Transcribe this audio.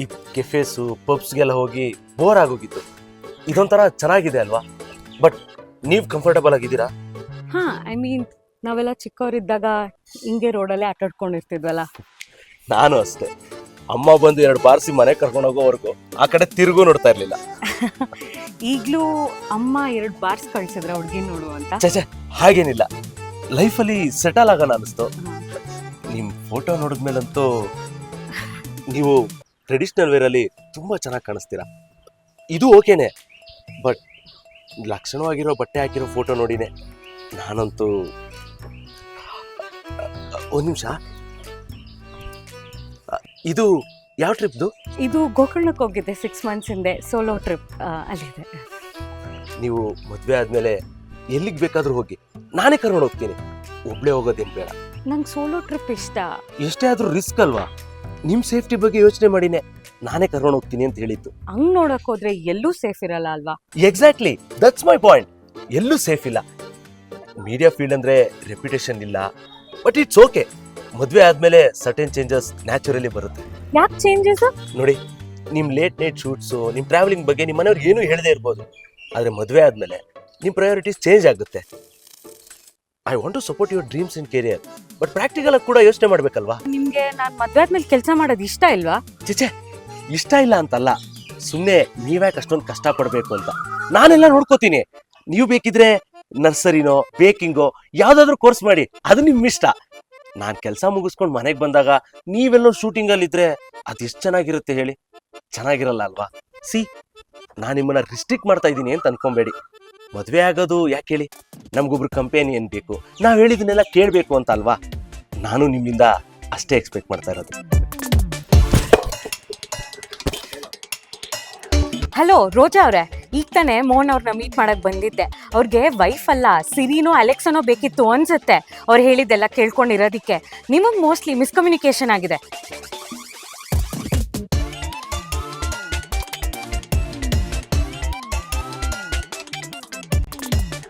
ಈ ಕೆಫೇಸು ಪಬ್ಸ್ಗೆಲ್ಲ ಹೋಗಿ ಬೋರ್ ಆಗೋಗಿತ್ತು. ಇದೊಂಥರ ಚೆನ್ನಾಗಿದೆ ಅಲ್ವಾ? ಬಟ್ ನೀವು ಕಂಫರ್ಟಬಲ್ ಆಗಿದ್ದೀರಾ? ಹಾ, ಐ ಮೀನ್ ನಾವೆಲ್ಲ ಚಿಕ್ಕವರಿದ್ದಾಗ ಹಿಂಗೆ ರೋಡಲ್ಲೇ ಆಟಾಡ್ಕೊಂಡಿರ್ತಿದ್ವಲ್ಲ. ನಾನು ಅಷ್ಟೇ. ಅಮ್ಮ ಬಂದು 2 ಬಾರಿಸಿ ಮನೆ ಕರ್ಕೊಂಡು ಹೋಗೋವರೆಗೂ ಆ ಕಡೆ ತಿರುಗೂ ನೋಡ್ತಾ ಇರ್ಲಿಲ್ಲ. ಈಗಲೂ ಅಮ್ಮ 2 ಬಾರ್ಸ್ ಕಳ್ಸಿದ್ರ ಹುಡ್ಗಿ ನೋಡು ಅಂತ. ಛೇ, ಹಾಗೇನಿಲ್ಲ. ಲೈಫಲ್ಲಿ ಸೆಟಲ್ ಆಗೋಣ ಅನಿಸ್ತು. ನಿಮ್ಮ ಫೋಟೋ ನೋಡಿದ್ಮೇಲಂತೂ ನೀವು ಟ್ರೆಡಿಷ್ನಲ್ ವೇರಲ್ಲಿ ತುಂಬ ಚೆನ್ನಾಗಿ ಕಾಣಿಸ್ತೀರಾ. ಇದು ಓಕೆನೆ, ಬಟ್ ಲಕ್ಷಣವಾಗಿರೋ ಬಟ್ಟೆ ಹಾಕಿರೋ ಫೋಟೋ ನೋಡಿನೇ ನಾನಂತೂ... ಒಂದು ನಿಮಿಷ, ಇದು ಯಾವ ಟ್ರಿಪ್ದು? ಇದು ಗೋಕರ್ಣಕ್ಕೆ ಹೋಗಿದ್ದೆ 6 months ಹಿಂದೆ, ಸೋಲೋ ಟ್ರಿಪ್ ಅಲ್ಲಿದೆ. ನೀವು ಮದುವೆ ಆದಮೇಲೆ ಎಲ್ಲಿಗೆ ಬೇಕಾದರೂ ಹೋಗಿ, ನಾನೇ ಕರ್ಕೊಂಡು ಹೋಗ್ತೀನಿ. ಒಬ್ಬಳೇ ಹೋಗೋದೇನು ಬೇಡ. ನಂಗೆ ಸೋಲೋ ಟ್ರಿಪ್ ಇಷ್ಟ. ಎಷ್ಟೇ ಆದರೂ ರಿಸ್ಕ್ ಅಲ್ವಾ? ನಿಮ್ಮ ಸೇಫ್ಟಿ ಬಗ್ಗೆ ಯೋಚನೆ ಮಾಡಿನೇ ನಾನೇ ಕರ್ಕೊಂಡು ಹೋಗ್ತೀನಿ ಅಂತ ಹೇಳಿದ್ದು. ಹಂಗ್ ನೋಡಕ್ ಹೋದ್ರೆ ಎಲ್ಲೂ ಸೇಫ್ ಇರಲ್ಲ ಅಲ್ವಾ? Exactly, that's my point. ಎಲ್ಲೂ ಸೇಫ್ ಇಲ್ಲ. ಮೀಡಿಯಾ ಫೀಲ್ಡ್ ಅಂದ್ರೆ ರೆಪ್ಯುಟೇಷನ್ ಇಲ್ಲ, ಬಟ್ ಇಟ್ಸ್ ಓಕೆ. ಮದುವೆ ಆದ್ಮೇಲೆ ಸರ್ಟೆನ್ ಚೇಂಜಸ್ ನ್ಯಾಚುರಲಿ ಬರುತ್ತೆ. ಯಾಕೆ ಚೇಂಜಸ್? ನೋಡಿ, ನಿಮ್ಮ ಲೇಟ್ ನೈಟ್ ಶೂಟ್ಸು, ನಿಮ್ಮ ಟ್ರಾವೆಲಿಂಗ್ ಬಗ್ಗೆ ನಿಮ್ಮ ಮನೆಯವ್ರಿಗೆ ಏನೂ ಹೇಳದೇ ಇರ್ಬೋದು. ಆದರೆ ಮದುವೆ ಆದಮೇಲೆ ನಿಮ್ಮ ಪ್ರಯಾರಿಟೀಸ್ ಚೇಂಜ್ ಆಗುತ್ತೆ. I want to support your dreams in career, but practical ಆಗಿ ಕೂಡ ಯೋಚನೆ ಮಾಡ್ಬೇಕಲ್ವಾ? ನಿಮ್ಗೆ ನಾನು ಮದ್ವೆ ಆದ್ಮೇಲೆ ಕೆಲಸ ಮಾಡೋದು ಇಷ್ಟ ಇಲ್ವಾ? ಚಿಚೆ, ಇಷ್ಟ ಇಲ್ಲ ಅಂತಲ್ಲ, ಸುಮ್ಮನೆ ನೀವ್ಯಾಕೆ ಅಷ್ಟೊಂದು ಕಷ್ಟಪಡಬೇಕು ಅಂತ. ನಾನೆಲ್ಲ ನೋಡ್ಕೋತೀನಿ. ನೀವು ಬೇಕಿದ್ರೆ ನರ್ಸರಿನೋ ಬೇಕಿಂಗೋ ಯಾವ್ದಾದ್ರು ಕೋರ್ಸ್ ಮಾಡಿ, ಅದು ನಿಮ್ ಇಷ್ಟ. ನಾನ್ ಕೆಲಸ ಮುಗಿಸ್ಕೊಂಡು ಮನೆಗೆ ಬಂದಾಗ ನೀವೆಲ್ಲೋ ಶೂಟಿಂಗ್ ಅಲ್ಲಿ ಇದ್ರೆ ಅದೆಷ್ಟು ಚೆನ್ನಾಗಿರುತ್ತೆ ಹೇಳಿ? ಚೆನ್ನಾಗಿರಲ್ಲ ಅಲ್ವಾ? ನಾನ್ ನಿಮ್ಮನ್ನ ರಿಸ್ಟ್ರಿಕ್ಟ್ ಮಾಡ್ತಾ ಇದ್ದೀನಿ ಅಂತ ಅನ್ಕೊಂಬೇಡಿ. ಮದ್ವೆ ಆಗೋದು ಯಾಕೆ ಹೇಳಿ? ನಮ್ಗೊಬ್ರು ಕಂಪೇನಿ ಏನ್ ಬೇಕು, ನಾವ್ ಹೇಳಿದನ್ನೆಲ್ಲ ಕೇಳ್ಬೇಕು ಅಂತ ಅಲ್ವಾ? ನಾನು ನಿಮ್ಮಿಂದ ಅಷ್ಟೇ ಎಕ್ಸ್ಪೆಕ್ಟ್ ಮಾಡ್ತಾ ಇರೋದು. ಹಲೋ ರೋಜಾ ಅವ್ರೆ, ಈಗ ತಾನೇ ಮೋಹನ್ ಅವ್ರನ್ನ ಮೀಟ್ ಮಾಡಕ್ ಬಂದಿದ್ದೆ. ಅವ್ರಿಗೆ ವೈಫ್ ಅಲ್ಲ, ಸಿರಿನೋ ಅಲೆಕ್ಸನೋ ಬೇಕಿತ್ತು ಅನ್ಸುತ್ತೆ. ಅವ್ರು ಹೇಳಿದ್ದೆಲ್ಲ ಕೇಳ್ಕೊಂಡಿರೋದಿಕ್ಕೆ. ನಿಮಗ್ ಮೋಸ್ಟ್ಲಿ ಮಿಸ್ಕಮ್ಯುನಿಕೇಶನ್ ಆಗಿದೆ.